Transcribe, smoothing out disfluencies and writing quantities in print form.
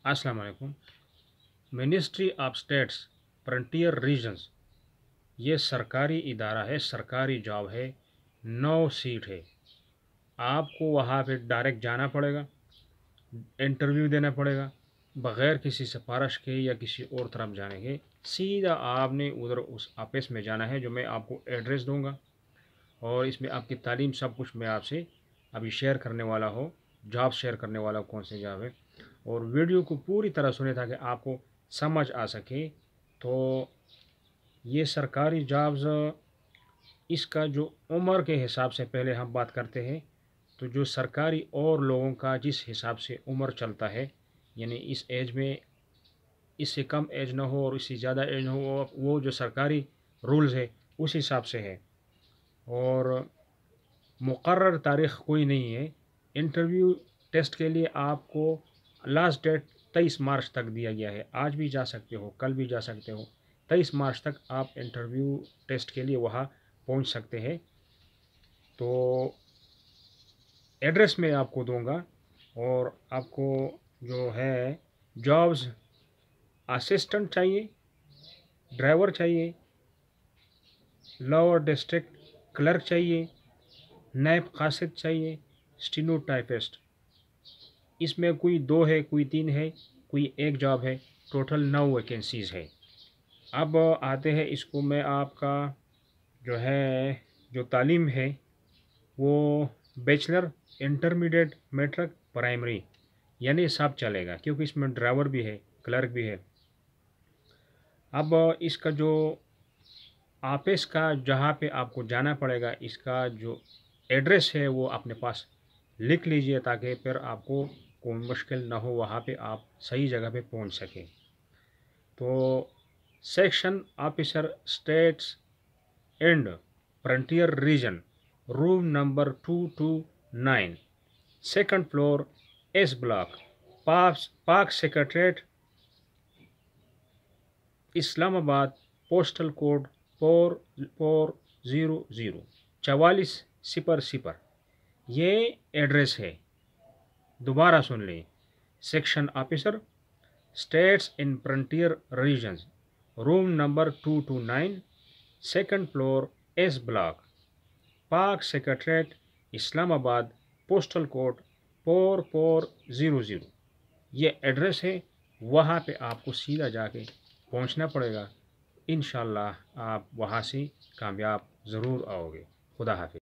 अस्सलाम वालेकुम। Ministry of states frontier regions, ये सरकारी इदारा है, सरकारी जॉब है। 9 सीट है। आपको वहाँ पे डायरेक्ट जाना पड़ेगा, इंटरव्यू देना पड़ेगा, बग़ैर किसी सिफारिश के या किसी और तरफ जाने के। सीधा आपने उधर उस ऑफिस में जाना है, जो मैं आपको एड्रेस दूंगा, और इसमें आपकी तालीम सब कुछ मैं आपसे अभी शेयर करने वाला हूँ। जॉब शेयर करने वाला कौन सी जॉब है, और वीडियो को पूरी तरह सुने ताकि आपको समझ आ सके। तो ये सरकारी जॉब्स, इसका जो उम्र के हिसाब से पहले हम बात करते हैं, तो जो सरकारी और लोगों का जिस हिसाब से उम्र चलता है, यानी इस एज में इससे कम एज ना हो और इससे ज़्यादा एज ना हो, वो जो सरकारी रूल्स है उस हिसाब से है। और मुकर्रर तारीख़ कोई नहीं है। इंटरव्यू टेस्ट के लिए आपको लास्ट डेट 23 मार्च तक दिया गया है। आज भी जा सकते हो, कल भी जा सकते हो। 23 मार्च तक आप इंटरव्यू टेस्ट के लिए वहाँ पहुँच सकते हैं। तो एड्रेस मैं आपको दूंगा, और आपको जो है जॉब्स, असिस्टेंट चाहिए, ड्राइवर चाहिए, लोअर डिस्ट्रिक्ट क्लर्क चाहिए, नायब कासिद चाहिए, स्टीनोटाइपिस्ट। इसमें कोई 2 है, कोई 3 है, कोई एक जॉब है। टोटल 9 वैकेंसीज़ है। अब आते हैं इसको, मैं आपका जो है जो तालीम है वो बैचलर, इंटरमीडिएट, मैट्रिक, प्राइमरी, यानी सब चलेगा, क्योंकि इसमें ड्राइवर भी है, क्लर्क भी है। अब इसका जो ऑफिस का जहाँ पे आपको जाना पड़ेगा, इसका जो एड्रेस है वो अपने पास लिख लीजिए, ताकि फिर आपको कोई मुश्किल ना हो, वहाँ पे आप सही जगह पे पहुँच सकें। तो section officer states and frontier region, room number 229, second floor, S block, Pak secretariat, Islamabad, postal code 4400, 4400। ये एड्रेस है। दोबारा सुन लें। Section officer states in frontier regions, room number 229, second floor, S block, Pak secretariat, Islamabad, postal code 4400। ये address है। वहाँ पे आपको सीधा जाके पहुँचना पड़ेगा। इंशाल्लाह आप वहाँ से कामयाब ज़रूर आओगे। खुदा हाफिज़।